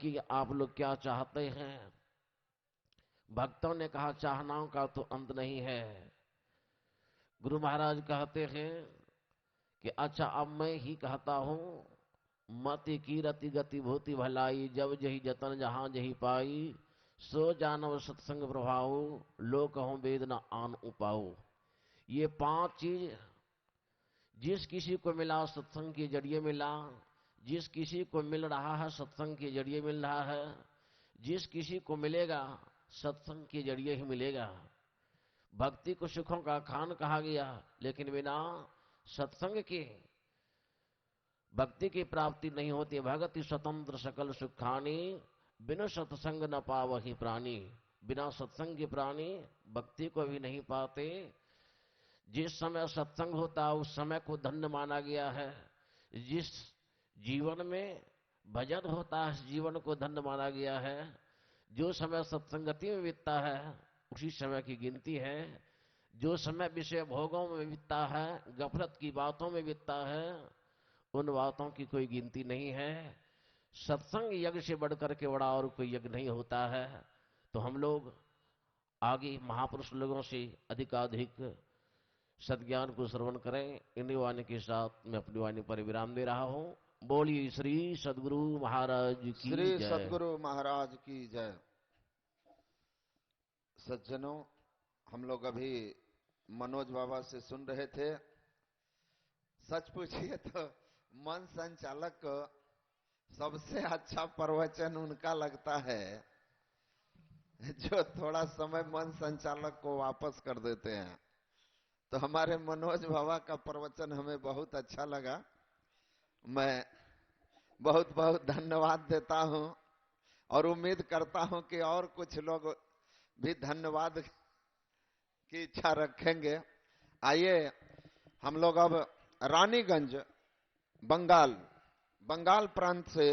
कि आप लोग क्या चाहते हैं। भक्तों ने कहा चाहनाओं का तो अंत नहीं है। गुरु महाराज कहते हैं कि अच्छा अब मैं ही कहता हूं, मति कीरति गति भूति भलाई, जब जही जतन जहां जही पाई, सो जानव सत्संग प्रभाव, लोक कहूं वेद न आन उपाऊ। ये पांच चीज जिस किसी को मिला सत्संग के जरिए मिला, जिस किसी को मिल रहा है सत्संग के जरिए मिल रहा है, जिस किसी को मिलेगा सत्संग के जरिए ही मिलेगा। भक्ति को सुखों का खान कहा गया, लेकिन बिना सत्संग के भक्ति की प्राप्ति नहीं होती। भगति स्वतंत्र सकल सुखानी, बिना सत्संग न पावहि प्राणी। बिना सत्संग के प्राणी भक्ति को भी नहीं पाते। जिस समय सत्संग होता है उस समय को धन्य माना गया है। जिस जीवन में भजन होता है जीवन को धन्य माना गया है। जो समय सत्संगति में बीतता है उसी समय की गिनती है। जो समय विषय भोगों में बीतता है, गफलत की बातों में बीतता है, उन बातों की कोई गिनती नहीं है। सत्संग यज्ञ से बढ़कर के बड़ा और कोई यज्ञ नहीं होता है। तो हम लोग आगे महापुरुष लोगों से अधिकाधिक सद्ज्ञान को श्रवण करें। इन्हीं वाणी के साथ मैं अपनी वाणी पर विराम दे रहा हूं। बोलिए श्री सद्गुरु महाराज की श्री जय। सद्गुरु महाराज की जय। सज्जनों, हम लोग अभी मनोज बाबा से सुन रहे थे। सच पूछिए तो मन संचालक को सबसे अच्छा प्रवचन उनका लगता है जो थोड़ा समय मन संचालक को वापस कर देते हैं। तो हमारे मनोज बाबा का प्रवचन हमें बहुत अच्छा लगा। मैं बहुत बहुत धन्यवाद देता हूं और उम्मीद करता हूं कि और कुछ लोग भी धन्यवाद की इच्छा रखेंगे। आइए हम लोग अब रानीगंज बंगाल प्रांत से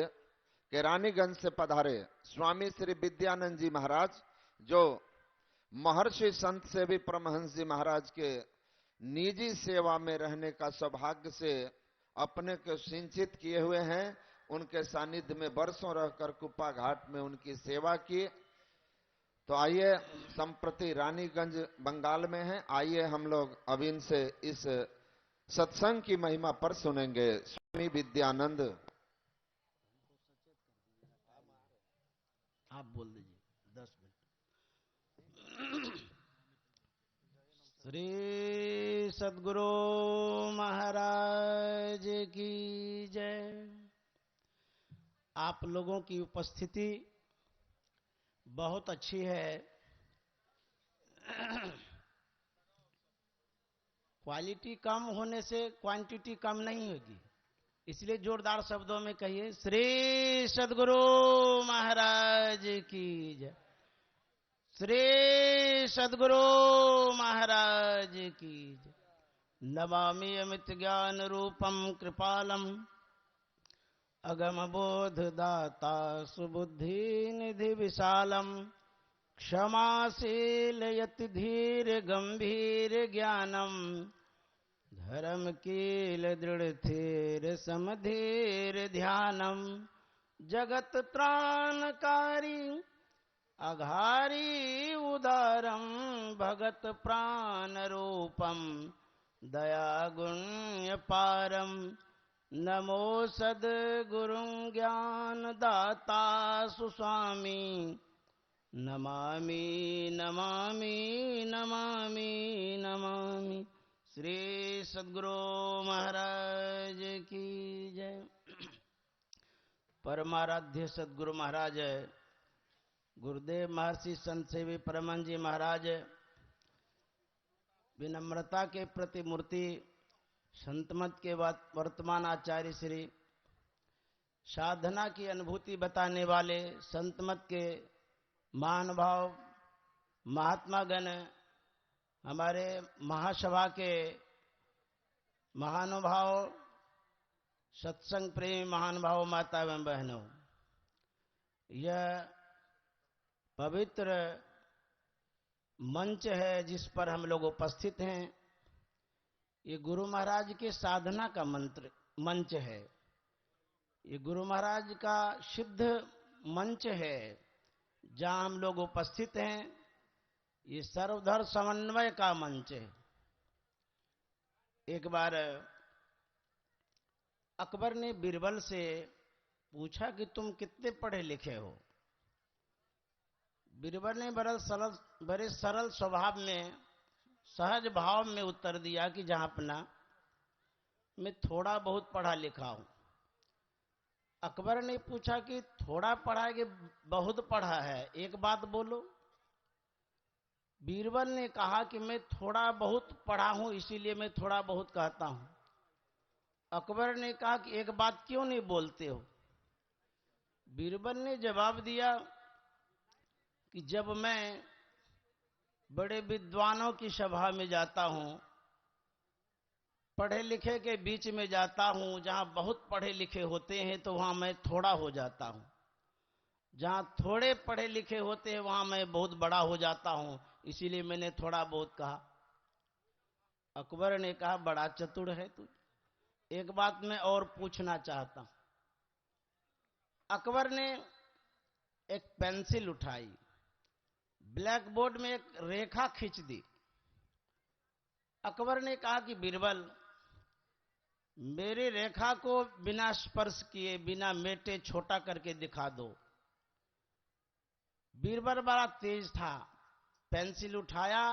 के रानीगंज से पधारे स्वामी श्री विद्यानंद जी महाराज, जो महर्षि संत सेवी परमहंस जी महाराज के निजी सेवा में रहने का सौभाग्य से अपने को सिंचित किए हुए हैं। उनके सानिध्य में वर्षों रहकर कुप्पा घाट में उनकी सेवा की। तो आइए, संप्रति रानीगंज बंगाल में है। आइए हम लोग अब इनसे इस सत्संग की महिमा पर सुनेंगे। स्वामी विद्यानंद, आप बोल दीजिए 10 मिनट। श्री सद्गुरु महाराज की जय। आप लोगों की उपस्थिति बहुत अच्छी है। क्वालिटी कम होने से क्वांटिटी कम नहीं होगी, इसलिए जोरदार शब्दों में कहिए श्री सद्गुरु महाराज की जय। श्री सद्गुरु महाराज की जय। नमामि अमित ज्ञान रूपम कृपालम, अगम बोध दाता सुबुद्धि निधि विशालम, क्षमाशील यति धीर गंभीर ज्ञानम, धर्म कील दृढ़ थीर समधीर ध्यानम, जगत त्राणकारी अघारी उदारम, भगत प्राण रूपम दया गुण्य पारम, नमो सद्गुरु ज्ञान दाता सुस्वामी, नमामि नमामि नमामि नमामि। श्री सद्गुरु महाराज की जय। परमाराध्य सद्गुरु महाराज गुरुदेव महर्षि संत सेवी परमहंस जी महाराज विनम्रता के प्रतिमूर्ति, संतमत के वर्तमान आचार्य श्री, साधना की अनुभूति बताने वाले संतमत के महानुभाव महात्मा गण, हमारे महासभा के महानुभाव, सत्संग प्रेमी महानुभाव, माता एवं बहनों, यह पवित्र मंच है जिस पर हम लोग उपस्थित हैं। ये गुरु महाराज के साधना का मंच है। ये गुरु महाराज का सिद्ध मंच है जहां हम लोग उपस्थित हैं, ये सर्वधर्म समन्वय का मंच है। एक बार अकबर ने बीरबल से पूछा कि तुम कितने पढ़े लिखे हो। बीरबल ने बड़े सरल स्वभाव में, सहज भाव में उत्तर दिया कि जहां अपना मैं थोड़ा बहुत पढ़ा लिखा हूं। अकबर ने पूछा कि थोड़ा पढ़ा है कि बहुत पढ़ा है, एक बात बोलो। बीरबल ने कहा कि मैं थोड़ा बहुत पढ़ा हूं, इसीलिए मैं थोड़ा बहुत कहता हूं। अकबर ने कहा कि एक बात क्यों नहीं बोलते हो। बीरबल ने जवाब दिया कि जब मैं बड़े विद्वानों की सभा में जाता हूं, पढ़े लिखे के बीच में जाता हूं, जहां बहुत पढ़े लिखे होते हैं तो वहां मैं थोड़ा हो जाता हूं, जहां थोड़े पढ़े लिखे होते हैं वहां मैं बहुत बड़ा हो जाता हूं, इसीलिए मैंने थोड़ा बहुत कहा। अकबर ने कहा बड़ा चतुर है तू, एक बात मैं और पूछना चाहता हूं। अकबर ने एक पेंसिल उठाई, ब्लैक बोर्ड में एक रेखा खींच दी। अकबर ने कहा कि बीरबल, मेरी रेखा को बिना स्पर्श किए, बिना मेटे छोटा करके दिखा दो। बीरबल बड़ा तेज था, पेंसिल उठाया,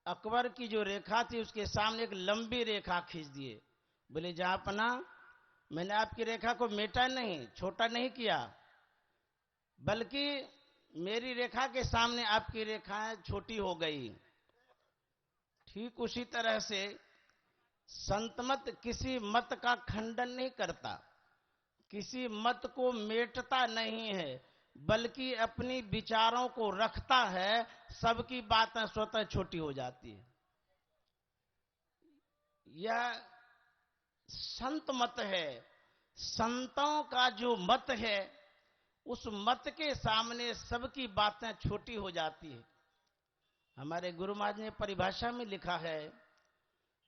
अकबर की जो रेखा थी उसके सामने एक लंबी रेखा खींच दिए। बोले जहांपना, मैंने आपकी रेखा को मेटा नहीं, छोटा नहीं किया, बल्कि मेरी रेखा के सामने आपकी रेखाएं छोटी हो गई। ठीक उसी तरह से संत मत किसी मत का खंडन नहीं करता, किसी मत को मेटता नहीं है, बल्कि अपनी विचारों को रखता है, सबकी बातें स्वतः छोटी हो जाती है। यह संत मत है। संतों का जो मत है, उस मत के सामने सबकी बातें छोटी हो जाती है। हमारे गुरु महाराज ने परिभाषा में लिखा है,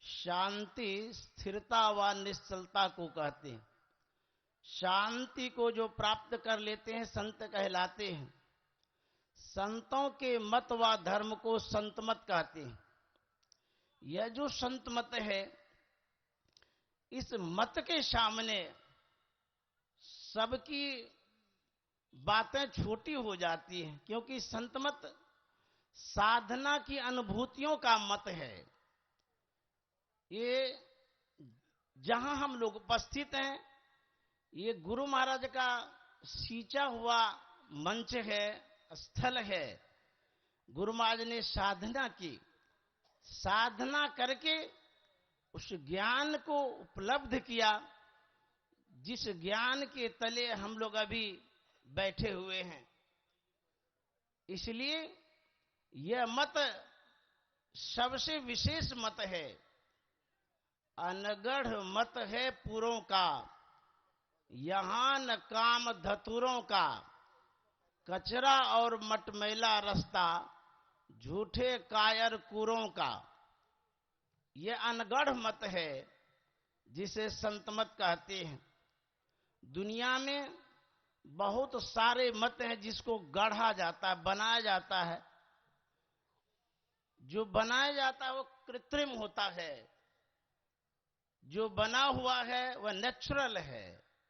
शांति स्थिरता व निश्चलता को कहते हैं। शांति को जो प्राप्त कर लेते हैं संत कहलाते हैं। संतों के मत व धर्म को संत मत कहते हैं। यह जो संत मत है, इस मत के सामने सबकी बातें छोटी हो जाती हैं, क्योंकि संत मत साधना की अनुभूतियों का मत है। ये जहां हम लोग उपस्थित हैं, ये गुरु महाराज का सींचा हुआ मंच है, स्थल है। गुरु महाराज ने साधना की, साधना करके उस ज्ञान को उपलब्ध किया, जिस ज्ञान के तले हम लोग अभी बैठे हुए हैं। इसलिए यह मत सबसे विशेष मत है। अनगढ़ मत है पुरों का, यहां न काम धतुरों का, कचरा और मटमैला रास्ता, झूठे कायर कुरों का। यह अनगढ़ मत है, जिसे संत मत कहते हैं। दुनिया में बहुत सारे मत हैं जिसको गढ़ा जाता है, बनाया जाता है। जो बनाया जाता है वो कृत्रिम होता है, जो बना हुआ है वह नेचुरल है।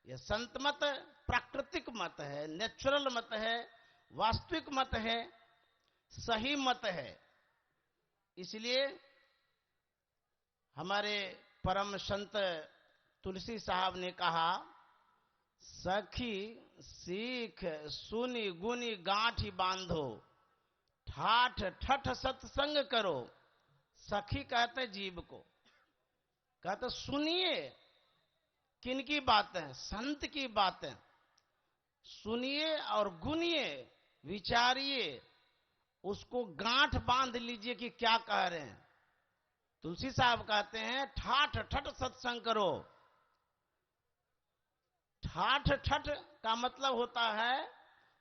यह संत मत प्राकृतिक मत है, नेचुरल मत है, वास्तविक मत है, सही मत है। इसलिए हमारे परम संत तुलसी साहब ने कहा, सखी सीख सुनी गुनी गांठी बांधो, ठाठ ठठ सत्संग करो। सखी कहते जीव को, कहते सुनिए किनकी बातें, संत की बातें सुनिए और गुनिए, विचारिए, उसको गांठ बांध लीजिए कि क्या कह रहे हैं। तुलसी साहब कहते हैं ठाठ ठठ सत्संग करो। ठाठ ठठ का मतलब होता है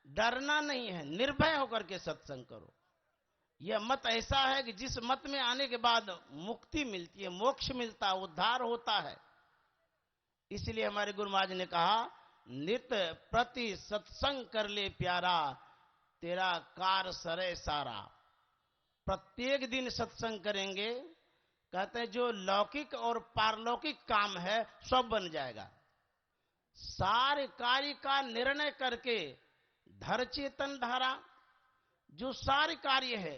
डरना नहीं है, निर्भय होकर के सत्संग करो। यह मत ऐसा है कि जिस मत में आने के बाद मुक्ति मिलती है, मोक्ष मिलता है, उद्धार होता है। इसलिए हमारे गुरु महाराज ने कहा नित प्रति सत्संग कर ले प्यारा, तेरा कार सरे सारा। प्रत्येक दिन सत्संग करेंगे, कहते हैं जो लौकिक और पारलौकिक काम है सब बन जाएगा। सारे कार्य का निर्णय करके धर चेतन धारा, जो सारे कार्य है,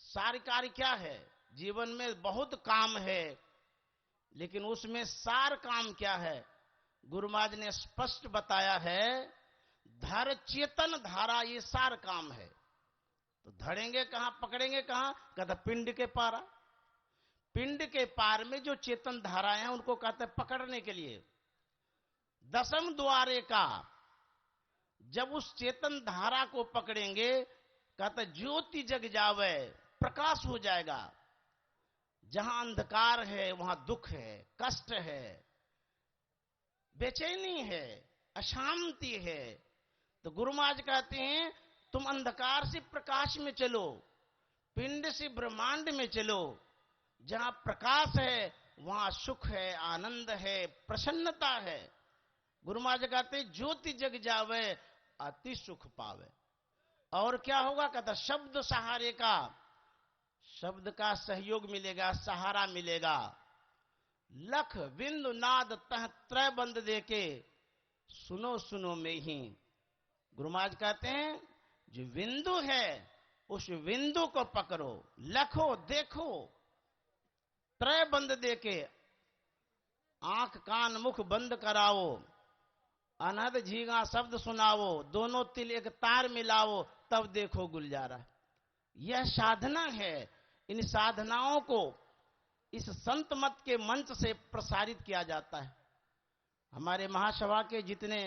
सारे कार्य क्या है, जीवन में बहुत काम है, लेकिन उसमें सार काम क्या है, गुरु महाराज ने स्पष्ट बताया है, धर चेतन धारा, ये सार काम है। तो धरेंगे कहां, पकड़ेंगे कहां, कहता पिंड के पारा। पिंड के पार में जो चेतन धाराएं हैं उनको कहते हैं पकड़ने के लिए। दसम द्वारे का जब उस चेतन धारा को पकड़ेंगे, कहते ज्योति जग जावे, प्रकाश हो जाएगा। जहां अंधकार है वहां दुख है, कष्ट है, बेचैनी है, अशांति है। तो गुरु महाराज कहते हैं तुम अंधकार से प्रकाश में चलो, पिंड से ब्रह्मांड में चलो। जहां प्रकाश है वहां सुख है, आनंद है, प्रसन्नता है। गुरु महाराज कहते ज्योति जग जावे, अति सुख पावे। और क्या होगा, कहता शब्द सहारे का, शब्द का सहयोग मिलेगा, सहारा मिलेगा। लख बिंदु नाद तह त्रय बंद देके सुनो सुनो में ही। गुरु महाराज कहते हैं जो बिंदु है उस बिंदु को पकड़ो, लखो देखो, त्रय बंद देके आंख कान मुख बंद कराओ, अनहद झींगा शब्द सुनाओ, दोनों तिल एक तार मिलाओ, तब देखो गुलजारा। यह साधना है। इन साधनाओं को इस संत मत के मंच से प्रसारित किया जाता है। हमारे महासभा के जितने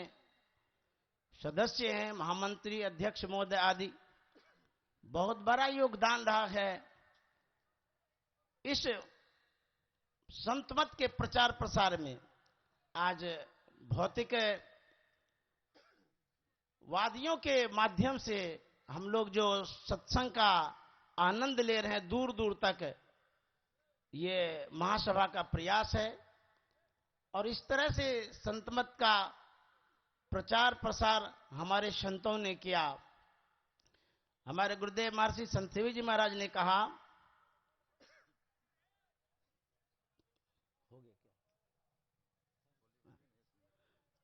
सदस्य हैं, महामंत्री, अध्यक्ष महोदय आदि, बहुत बड़ा योगदान रहा है इस संत मत के प्रचार प्रसार में। आज भौतिक वादियों के माध्यम से हम लोग जो सत्संग का आनंद ले रहे हैं दूर दूर तक, ये महासभा का प्रयास है। और इस तरह से संत मत का प्रचार प्रसार हमारे संतों ने किया। हमारे गुरुदेव महर्षि संत सेवी जी महाराज ने कहा,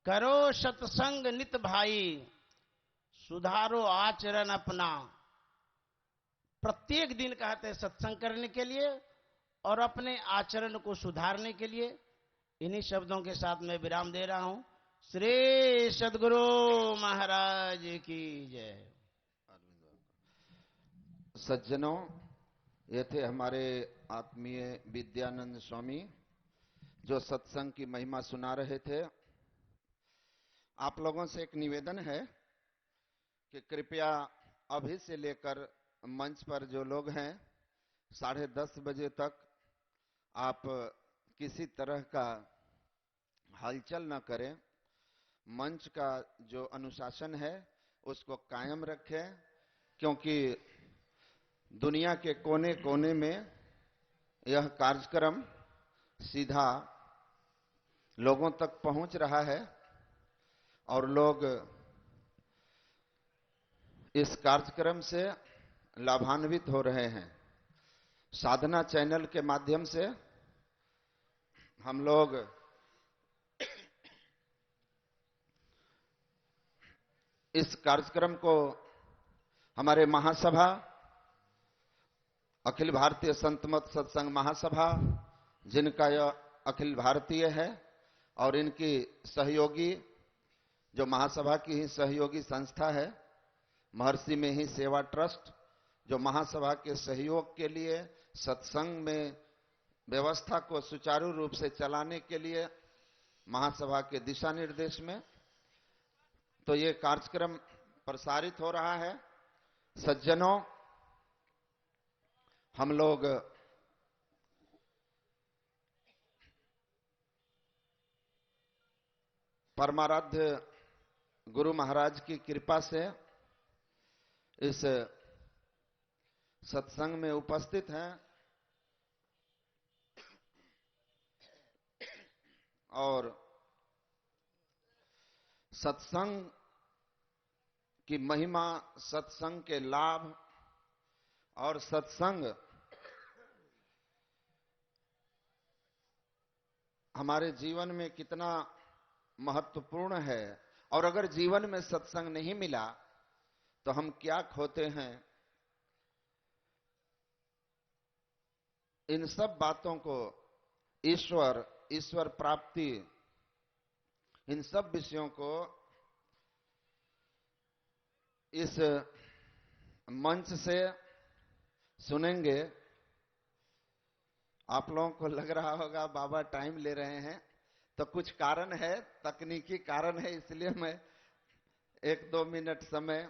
करो सत्संग नित भाई, सुधारो आचरण अपना। प्रत्येक दिन कहते हैं सत्संग करने के लिए और अपने आचरण को सुधारने के लिए। इन्हीं शब्दों के साथ मैं विराम दे रहा हूं। श्री सद्गुरु महाराज की जय। सज्जनों, ये थे हमारे आत्मीय विद्यानंद स्वामी जो सत्संग की महिमा सुना रहे थे। आप लोगों से एक निवेदन है कि कृपया अभी से लेकर मंच पर जो लोग हैं 10:30 बजे तक आप किसी तरह का हलचल न करें। मंच का जो अनुशासन है उसको कायम रखें, क्योंकि दुनिया के कोने कोने में यह कार्यक्रम सीधा लोगों तक पहुंच रहा है और लोग इस कार्यक्रम से लाभान्वित हो रहे हैं। साधना चैनल के माध्यम से हम लोग इस कार्यक्रम को हमारे महासभा, अखिल भारतीय संत मत सत्संग महासभा, जिनका यह अखिल भारतीय है, और इनकी सहयोगी जो महासभा की ही सहयोगी संस्था है महर्षि में ही सेवा ट्रस्ट, जो महासभा के सहयोग के लिए सत्संग में व्यवस्था को सुचारू रूप से चलाने के लिए महासभा के दिशा निर्देश में तो ये कार्यक्रम प्रसारित हो रहा है। सज्जनों, हम लोग परमाराध्य गुरु महाराज की कृपा से इस सत्संग में उपस्थित हैं और सत्संग की महिमा, सत्संग के लाभ और सत्संग हमारे जीवन में कितना महत्वपूर्ण है, और अगर जीवन में सत्संग नहीं मिला तो हम क्या खोते हैं। इन सब बातों को ईश्वर प्राप्ति, इन सब विषयों को इस मंच से सुनेंगे। आप लोगों को लग रहा होगा बाबा टाइम ले रहे हैं, तो कुछ कारण है, तकनीकी कारण है, इसलिए मैं 1-2 मिनट समय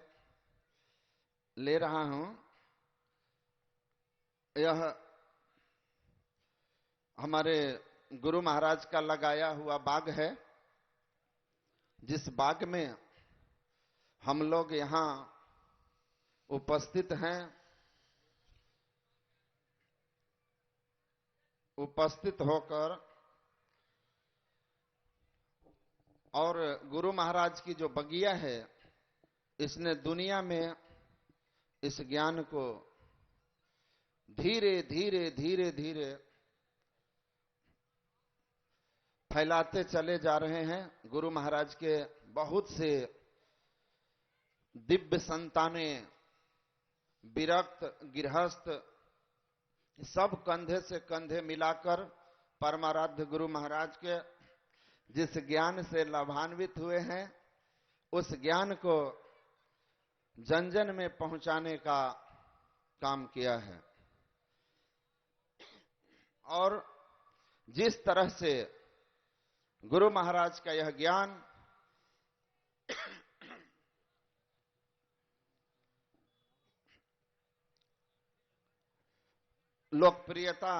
ले रहा हूं। यह हमारे गुरु महाराज का लगाया हुआ बाग है, जिस बाग में हम लोग यहां उपस्थित हैं। उपस्थित होकर और गुरु महाराज की जो बगिया है, इसने दुनिया में इस ज्ञान को धीरे धीरे धीरे धीरे फैलाते चले जा रहे हैं। गुरु महाराज के बहुत से दिव्य संतानें, विरक्त, गृहस्थ, सब कंधे से कंधे मिलाकर परमाराध्य गुरु महाराज के जिस ज्ञान से लाभान्वित हुए हैं, उस ज्ञान को जन जन में पहुंचाने का काम किया है। और जिस तरह से गुरु महाराज का यह ज्ञान लोकप्रियता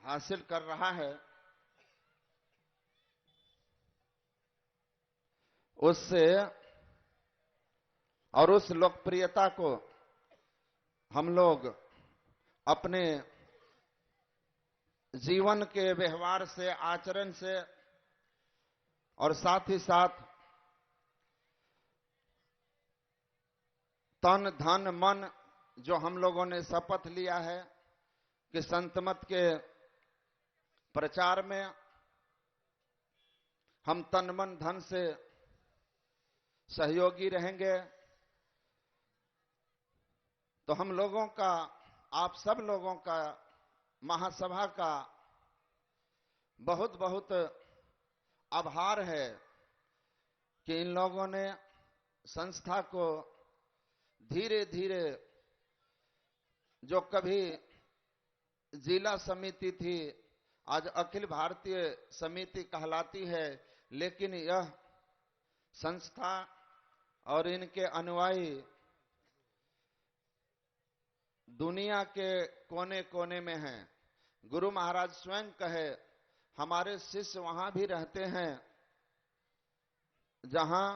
हासिल कर रहा है, उससे और उस लोकप्रियता को हम लोग अपने जीवन के व्यवहार से, आचरण से, और साथ ही साथ तन धन मन, जो हम लोगों ने शपथ लिया है कि संत मत के प्रचार में हम तन मन धन से सहयोगी रहेंगे, तो हम लोगों का, आप सब लोगों का, महासभा का बहुत बहुत आभार है कि इन लोगों ने संस्था को धीरे धीरे, जो कभी जिला समिति थी, आज अखिल भारतीय समिति कहलाती है, लेकिन यह संस्था और इनके अनुयायी दुनिया के कोने कोने में हैं। गुरु महाराज स्वयं कहे, हमारे शिष्य वहां भी रहते हैं जहां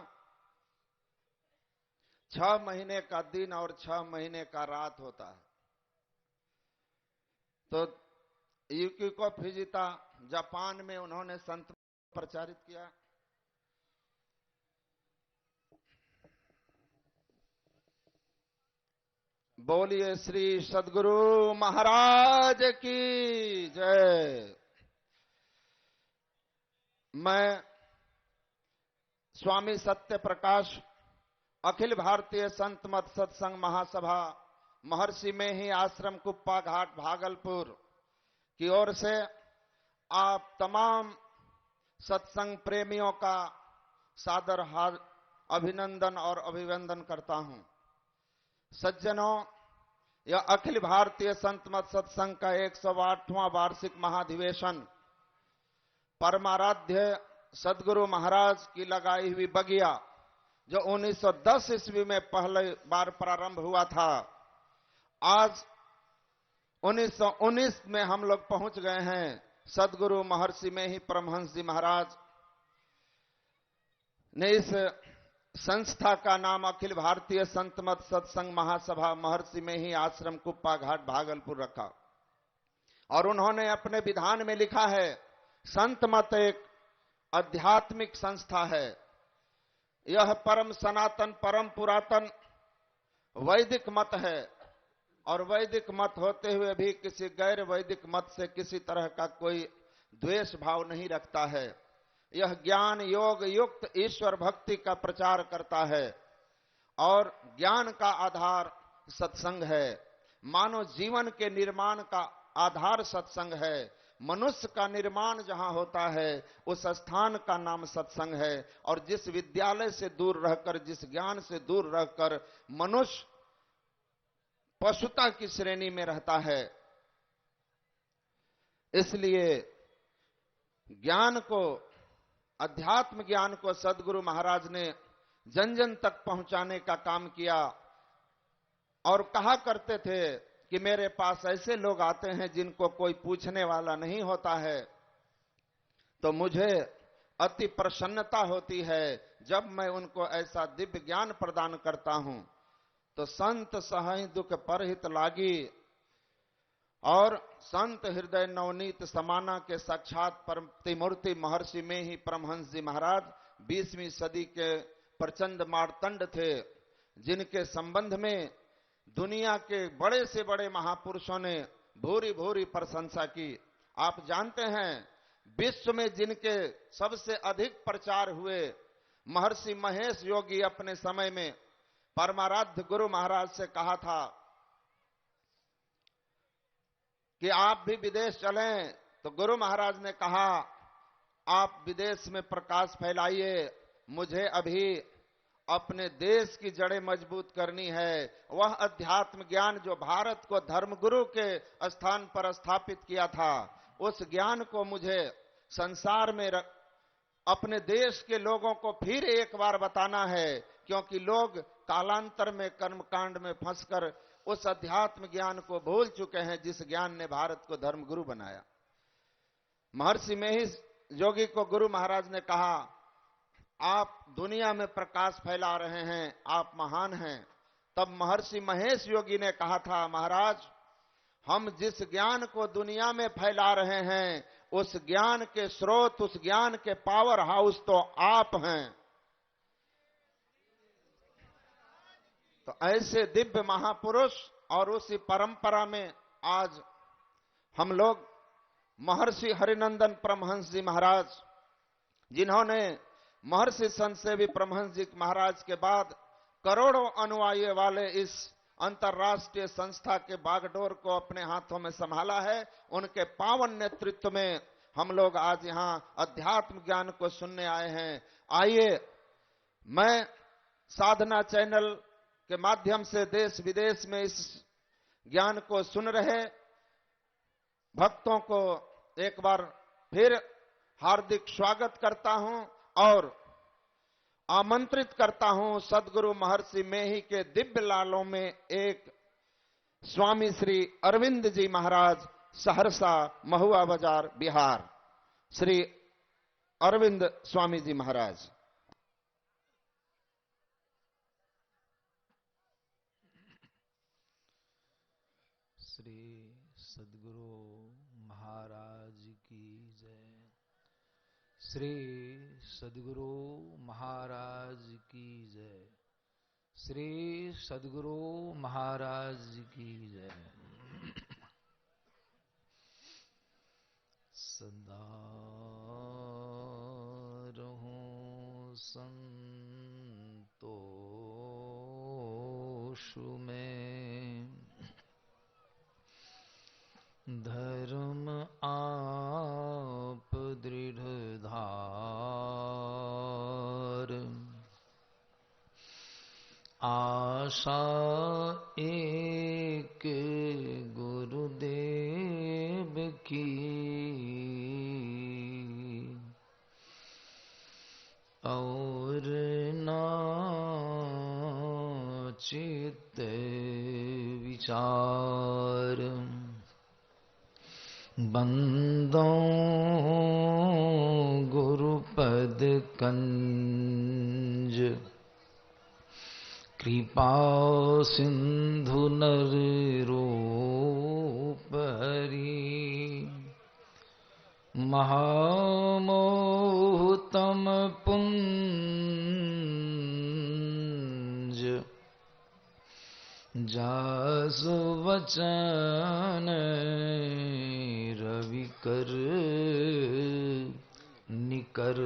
6 महीने का दिन और 6 महीने का रात होता है। तो युकिको फिजिता जापान में उन्होंने संत प्रचारित किया। बोलिए श्री सद्गुरु महाराज की जय। मैं स्वामी सत्य प्रकाश, अखिल भारतीय संत मत सत्संग महासभा महर्षि में ही आश्रम कुप्पा घाट भागलपुर की ओर से आप तमाम सत्संग प्रेमियों का सादर अभिनंदन और अभिवंदन करता हूं। सज्जनों, यह अखिल भारतीय संत मत सत्संग का 108वां वार्षिक महाधिवेशन परमाराध्य सदगुरु महाराज की लगाई हुई बगिया, जो 1910 ईस्वी में पहले बार प्रारंभ हुआ था, आज 1919 में हम लोग पहुंच गए हैं। सदगुरु महर्षि में ही परमहंस जी महाराज ने इस संस्था का नाम अखिल भारतीय संत मत सत्संग महासभा महर्षि में ही आश्रम कुप्पा घाट भागलपुर रखा। और उन्होंने अपने विधान में लिखा है, संत मत एक आध्यात्मिक संस्था है, यह परम सनातन परम पुरातन वैदिक मत है और वैदिक मत होते हुए भी किसी गैर वैदिक मत से किसी तरह का कोई द्वेष भाव नहीं रखता है। यह ज्ञान योग युक्त ईश्वर भक्ति का प्रचार करता है और ज्ञान का आधार सत्संग है। मानव जीवन के निर्माण का आधार सत्संग है। मनुष्य का निर्माण जहां होता है उस स्थान का नाम सत्संग है। और जिस विद्यालय से दूर रहकर, जिस ज्ञान से दूर रहकर मनुष्य पशुता की श्रेणी में रहता है, इसलिए ज्ञान को, अध्यात्म ज्ञान को सद्गुरु महाराज ने जन जन तक पहुंचाने का काम किया। और कहा करते थे कि मेरे पास ऐसे लोग आते हैं जिनको कोई पूछने वाला नहीं होता है, तो मुझे अति प्रसन्नता होती है जब मैं उनको ऐसा दिव्य ज्ञान प्रदान करता हूं। तो संत सहहि दुख परहित लागी और संत हृदय नवनीत समाना के साक्षात प्रतिमूर्ति महर्षि में ही परमहंस जी महाराज 20वीं सदी के प्रचंड मार्तंड थे, जिनके संबंध में दुनिया के बड़े से बड़े महापुरुषों ने भूरी भूरी प्रशंसा की। आप जानते हैं विश्व में जिनके सबसे अधिक प्रचार हुए, महर्षि महेश योगी अपने समय में परमाराध्य गुरु महाराज से कहा था कि आप भी विदेश चलें, तो गुरु महाराज ने कहा आप विदेश में प्रकाश फैलाइए, मुझे अभी अपने देश की जड़ें मजबूत करनी है। वह अध्यात्म ज्ञान जो भारत को धर्मगुरु के स्थान पर स्थापित किया था, उस ज्ञान को मुझे संसार में अपने देश के लोगों को फिर एक बार बताना है, क्योंकि लोग कालांतर में कर्मकांड में फंसकर उस अध्यात्म ज्ञान को भूल चुके हैं जिस ज्ञान ने भारत को धर्मगुरु बनाया। महर्षि महेश योगी को गुरु महाराज ने कहा आप दुनिया में प्रकाश फैला रहे हैं, आप महान हैं। तब महर्षि महेश योगी ने कहा था महाराज, हम जिस ज्ञान को दुनिया में फैला रहे हैं उस ज्ञान के स्रोत, उस ज्ञान के पावर हाउस तो आप हैं। तो ऐसे दिव्य महापुरुष और उसी परंपरा में आज हम लोग महर्षि हरिनंदन परमहंस जी महाराज, जिन्होंने महर्षि संत सेवी परमहंस जी महाराज के बाद करोड़ों अनुयायी वाले इस अंतर्राष्ट्रीय संस्था के बागडोर को अपने हाथों में संभाला है, उनके पावन नेतृत्व में हम लोग आज यहां अध्यात्म ज्ञान को सुनने आए हैं। आइए, मैं साधना चैनल के माध्यम से देश विदेश में इस ज्ञान को सुन रहे भक्तों को एक बार फिर हार्दिक स्वागत करता हूं और आमंत्रित करता हूं सद्गुरु महर्षि मेही के दिव्य लालों में एक स्वामी श्री अरविंद जी महाराज, सहरसा महुआ बाजार बिहार। श्री अरविंद स्वामी जी महाराज। श्री सद्गुरु महाराज की जय। श्री सद्गुरु महाराज की जय। श्री सद्गुरु महाराज की जय। सदा रहूं संतोष में, धर्म आप दृढ़ धार, आशा एक गुरुदेव की, और ना चित्त विचार, बंदों गुरुपद कंज, कृपा सिंधु नर रूप हरि, महामोहतम पुण्य जासु वचन रवि कर निकर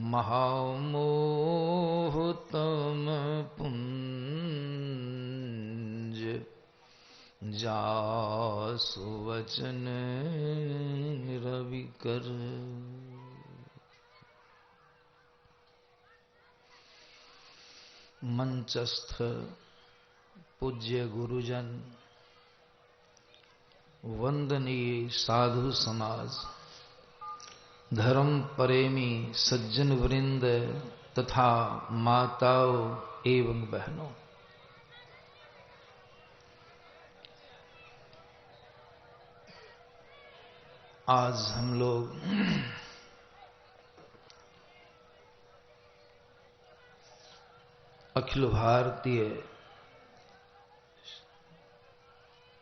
महामोह तम पुंज जासु वचन रवि कर। मंचस्थ पूज्य गुरुजन, वंदनीय साधु समाज, धर्म प्रेमी सज्जन वृंद तथा माताओं एवं बहनों, आज हम लोग अखिल भारतीय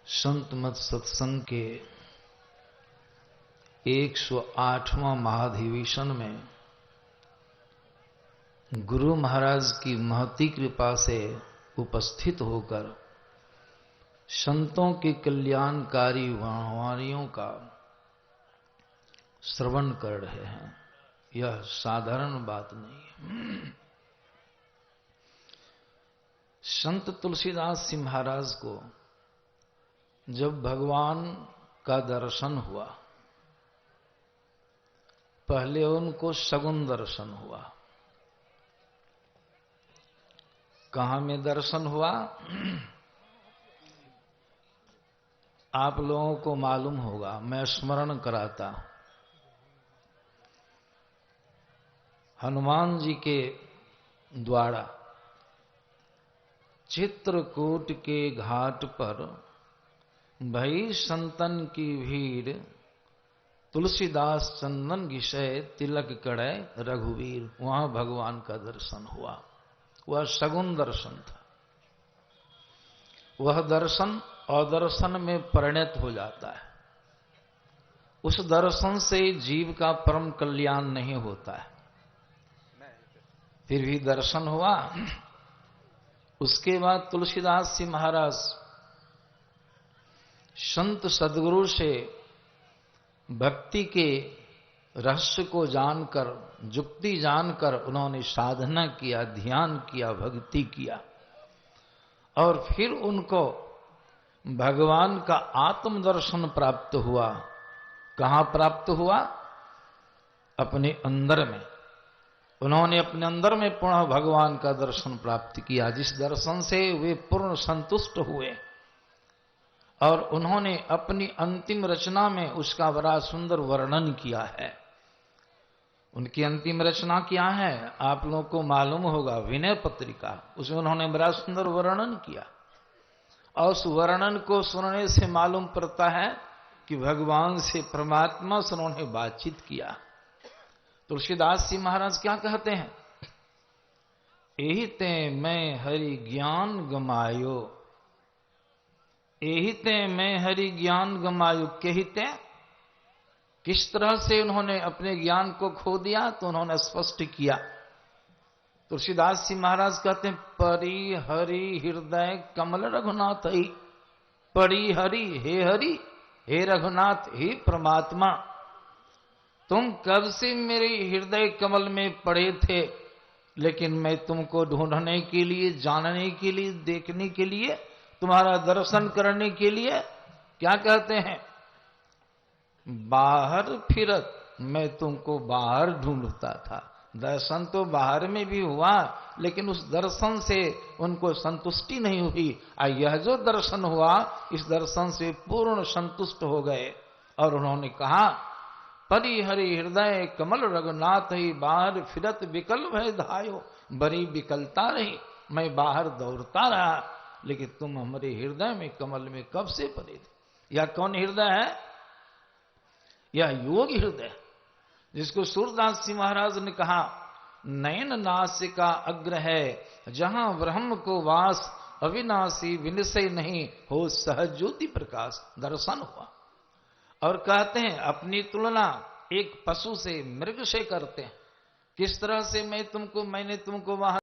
संत मत सत्संग के 108वां महाधिवेशन में गुरु महाराज की महती कृपा से उपस्थित होकर संतों के कल्याणकारी वाणियों का श्रवण कर रहे हैं। यह साधारण बात नहीं है। संत तुलसीदास जी महाराज को जब भगवान का दर्शन हुआ, पहले उनको सगुन दर्शन हुआ। कहां में दर्शन हुआ? आप लोगों को मालूम होगा, मैं स्मरण कराता। हनुमान जी के द्वारा चित्रकूट के घाट पर भई संतन की भीड़, तुलसीदास चंदन घिसै तिलक करै रघुवीर। वहां भगवान का दर्शन हुआ। वह सगुन दर्शन था। वह दर्शन अदर्शन में परिणत हो जाता है। उस दर्शन से जीव का परम कल्याण नहीं होता है। फिर भी दर्शन हुआ। उसके बाद तुलसीदास जी महाराज संत सद्गुरु से भक्ति के रहस्य को जानकर, जुक्ति जानकर उन्होंने साधना किया, ध्यान किया, भक्ति किया और फिर उनको भगवान का आत्म दर्शन प्राप्त हुआ। कहां प्राप्त हुआ? अपने अंदर में। उन्होंने अपने अंदर में पुनः भगवान का दर्शन प्राप्त किया, जिस दर्शन से वे पूर्ण संतुष्ट हुए। और उन्होंने अपनी अंतिम रचना में उसका बड़ा सुंदर वर्णन किया है। उनकी अंतिम रचना क्या है? आप लोगों को मालूम होगा, विनय पत्रिका। उसमें उन्होंने बड़ा सुंदर वर्णन किया और उस वर्णन को सुनने से मालूम पड़ता है कि भगवान से, परमात्मा से उन्होंने बातचीत किया। तुलसीदास जी महाराज क्या कहते हैं? एहि ते मैं हरि ज्ञान गमायो, एहि ते मैं हरि ज्ञान गमायो। कहते किस तरह से उन्होंने अपने ज्ञान को खो दिया? तो उन्होंने स्पष्ट किया। तुलसीदास जी महाराज कहते हैं, परि हरि हृदय कमल रघुनाथ ही। परि हरि, हे रघुनाथ, हे परमात्मा, तुम कब से मेरे हृदय कमल में पड़े थे, लेकिन मैं तुमको ढूंढने के लिए, जानने के लिए, देखने के लिए, तुम्हारा दर्शन करने के लिए क्या कहते हैं? बाहर फिरत मैं तुमको बाहर ढूंढता था। दर्शन तो बाहर में भी हुआ, लेकिन उस दर्शन से उनको संतुष्टि नहीं हुई। यह जो दर्शन हुआ, इस दर्शन से पूर्ण संतुष्ट हो गए और उन्होंने कहा, परि हरि हृदय कमल रघुनाथ ही, बाहर फिरत विकल भय धायो। बड़ी विकलता रही, मैं बाहर दौड़ता रहा, लेकिन तुम हमारे हृदय में, कमल में कब से पड़े थे। यह कौन हृदय है? यह योग हृदय, जिसको सूरदास जी महाराज ने कहा, नयन नासिका अग्र है, जहां ब्रह्म को वास, अविनाशी विनिशय नहीं हो, सहज ज्योति प्रकाश। दर्शन हुआ। और कहते हैं अपनी तुलना एक पशु से, मृग से करते हैं। किस तरह से मैंने तुमको वहां